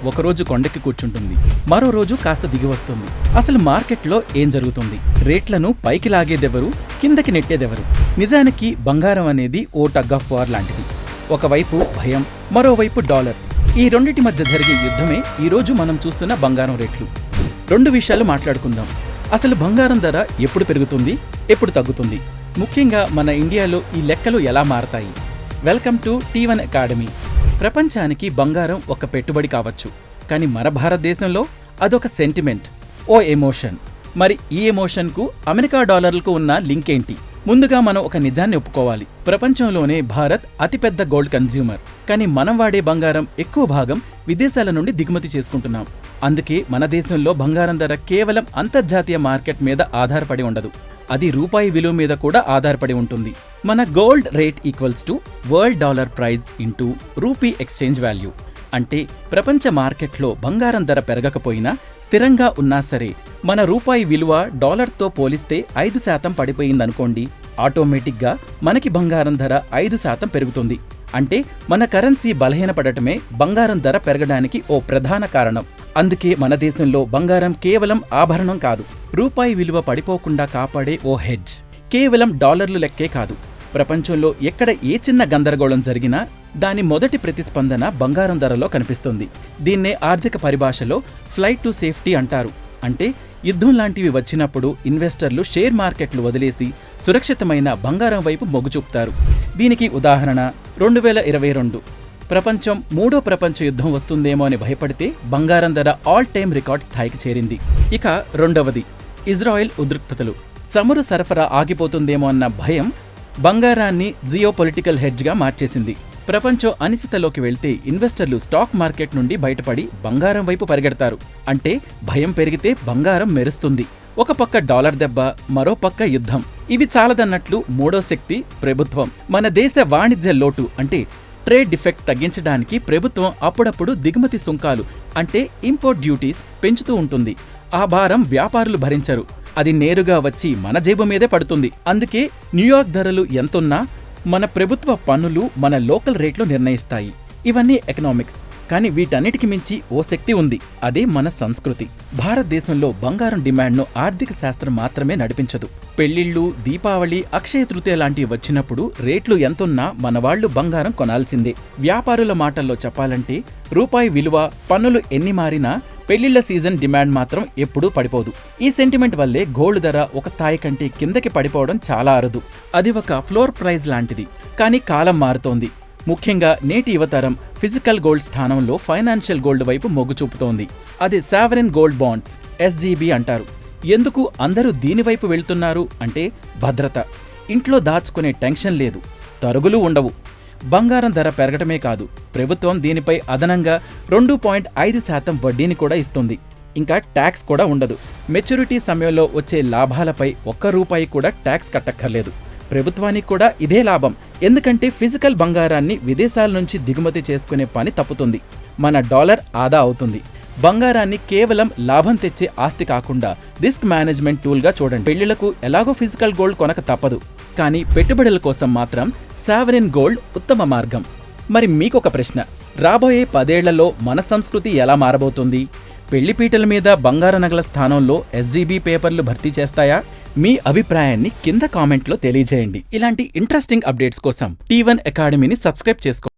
ఒకరోజు కొండెక్కి కూర్చుంటుంది, మరో రోజు కాస్త దిగి వస్తుంది. అసలు మార్కెట్లో ఏం జరుగుతుంది? రేట్లను పైకి లాగేదెవరు, కిందకి నెట్టేదెవరు? నిజానికి బంగారం అనేది ఓ టగ్ ఆఫ్ వార్ లాంటిది. ఒకవైపు భయం, మరోవైపు డాలర్. ఈ రెండిటి మధ్య జరిగే యుద్ధమే ఈరోజు మనం చూస్తున్న బంగారం రేట్లు. రెండు విషయాలు మాట్లాడుకుందాం. అసలు బంగారం ధర ఎప్పుడు పెరుగుతుంది, ఎప్పుడు తగ్గుతుంది? ముఖ్యంగా మన ఇండియాలో ఈ లెక్కలు ఎలా మారతాయి? Welcome to T1 academy. ప్రపంచానికి బంగారం ఒక పెట్టుబడి కావచ్చు, కానీ మన భారతదేశంలో అదొక సెంటిమెంట్, ఓ ఎమోషన్. మరి ఈ ఎమోషన్కు అమెరికా డాలర్లకు ఉన్న లింక్ ఏంటి? ముందుగా మనం ఒక నిజాన్ని ఒప్పుకోవాలి. ప్రపంచంలోనే భారత్ అతిపెద్ద గోల్డ్ కన్జ్యూమర్. కానీ మనం వాడే బంగారం ఎక్కువ భాగం విదేశాల నుండి దిగుమతి చేసుకుంటున్నాం. అందుకే మన దేశంలో బంగారం ధర కేవలం అంతర్జాతీయ మార్కెట్ మీద ఆధారపడి ఉండదు, అది రూపాయి విలువ మీద కూడా ఆధారపడి ఉంటుంది. మన gold rate equals to world dollar price into rupee exchange value. అంటే ప్రపంచ మార్కెట్లో బంగారం ధర పెరగకపోయినా, స్థిరంగా ఉన్నా సరే, మన రూపాయి విలువ డాలర్తో పోలిస్తే 5% పడిపోయిందనుకోండి, ఆటోమేటిక్గా మనకి బంగారం ధర 5% పెరుగుతుంది. అంటే మన కరెన్సీ బలహీనపడటమే బంగారం ధర పెరగడానికి ఓ ప్రధాన కారణం. అందుకే మన దేశంలో బంగారం కేవలం ఆభరణం కాదు, రూపాయి విలువ పడిపోకుండా కాపాడే ఓ హెడ్జ్. కేవలం డాలర్లు లెక్కే కాదు, ప్రపంచంలో ఎక్కడ ఏ చిన్న గందరగోళం జరిగినా దాని మొదటి ప్రతిస్పందన బంగారం ధరలో కనిపిస్తుంది. దీన్నే ఆర్థిక పరిభాషలో ఫ్లైట్ టు సేఫ్టీ అంటారు. అంటే యుద్ధం లాంటివి వచ్చినప్పుడు ఇన్వెస్టర్లు షేర్ మార్కెట్లు వదిలేసి సురక్షితమైన బంగారం వైపు మొగ్గు చూపుతారు. దీనికి ఉదాహరణ 2022. ప్రపంచం మూడో ప్రపంచ యుద్ధం వస్తుందేమో అని భయపడితే బంగారం ధర ఆల్ టైమ్ రికార్డ్ స్థాయికి చేరింది. ఇక రెండవది, ఇజ్రాయెల్ ఉద్రిక్తతలు. చమురు సరఫరా ఆగిపోతుందేమో అన్న భయం బంగారాన్ని జియోపొలిటికల్ హెడ్జ్గా మార్చేసింది. ప్రపంచం అనిశ్చితలోకి వెళ్తే ఇన్వెస్టర్లు స్టాక్ మార్కెట్ నుండి బయటపడి బంగారం వైపు పరిగెడతారు. అంటే భయం పెరిగితే బంగారం మెరుస్తుంది. ఒక పక్క డాలర్ దెబ్బ, మరో పక్క యుద్ధం. ఇవి చాలదన్నట్లు మూడో శక్తి ప్రభుత్వం. మన దేశ వాణిజ్య లోటు అంటే ట్రేడ్ డిఫెక్ట్ తగ్గించడానికి ప్రభుత్వం అప్పుడప్పుడు దిగుమతి సుంకాలు అంటే ఇంపోర్ట్ డ్యూటీస్ పెంచుతూ ఉంటుంది. ఆ భారం వ్యాపారులు భరించరు, అది నేరుగా వచ్చి మన జేబు మీదే పడుతుంది. అందుకే న్యూయార్క్ ధరలు ఎంతున్నా మన ప్రభుత్వ పన్నులు మన లోకల్ రేట్లు నిర్ణయిస్తాయి. ఇవన్నీ ఎకనామిక్స్. కానీ వీటన్నిటికి మించి ఓ శక్తి ఉంది, అదే మన సంస్కృతి. భారతదేశంలో బంగారం డిమాండ్ను ఆర్థిక శాస్త్రం మాత్రమే నడిపించదు. పెళ్లిళ్ళు, దీపావళి, అక్షయ తృతీయ లాంటివి వచ్చినప్పుడు రేట్లు ఎంతున్నా మనవాళ్లు బంగారం కొనాల్సిందే. వ్యాపారుల మాటల్లో చెప్పాలంటే రూపాయి విలువ, పన్నులు ఎన్ని మారినా పెళ్లిళ్ల సీజన్ డిమాండ్ మాత్రం ఎప్పుడూ పడిపోదు. ఈ సెంటిమెంట్ వల్లే గోల్డ్ ధర ఒక స్థాయి కంటే కిందకి పడిపోవడం చాలా అరుదు. అది ఒక ఫ్లోర్ ప్రైజ్ లాంటిది. కానీ కాలం మారుతోంది. ముఖ్యంగా నేటి యువతరం ఫిజికల్ గోల్డ్ స్థానంలో ఫైనాన్షియల్ గోల్డ్ వైపు మొగ్గు చూపుతోంది. అది సావరెన్ గోల్డ్ బాండ్స్, SGB అంటారు. ఎందుకు అందరూ దీనివైపు వెళ్తున్నారు అంటే భద్రత. ఇంట్లో దాచుకునే టెన్షన్ లేదు, తరుగులు ఉండవు. బంగారం ధర పెరగటమే కాదు, ప్రభుత్వం దీనిపై అదనంగా 2.5% వడ్డీని కూడా ఇస్తుంది. ఇంకా ట్యాక్స్ కూడా ఉండదు. మెచ్యూరిటీ సమయంలో వచ్చే లాభాలపై ₹1 కూడా ట్యాక్స్ కట్టక్కర్లేదు. ప్రభుత్వానికి కూడా ఇదే లాభం. ఎందుకంటే ఫిజికల్ బంగారాన్ని విదేశాల నుంచి దిగుమతి చేసుకునే పని తప్పుతుంది, మన డాలర్ ఆదా అవుతుంది. బంగారాన్ని కేవలం లాభం తెచ్చే ఆస్తి కాకుండా రిస్క్ మేనేజ్మెంట్ టూల్గా చూడండి. పెళ్లిళ్లకు ఎలాగో ఫిజికల్ గోల్డ్ కొనక తప్పదు, కానీ పెట్టుబడుల కోసం మాత్రం సావరెన్ గోల్డ్ ఉత్తమ మార్గం. మరి మీకొక ప్రశ్న, రాబోయే 10 ఏళ్లలో మన సంస్కృతి ఎలా మారబోతుంది? పెళ్లిపీటల మీద బంగారు నగల స్థానంలో SGB పేపర్లు భర్తీ చేస్తాయా? మీ అభిప్రాయాన్ని కింద కామెంట్లో తెలియజేయండి. ఇలాంటి ఇంట్రెస్టింగ్ అప్డేట్స్ కోసం T1 అకాడమీని సబ్స్క్రైబ్ చేసుకోండి.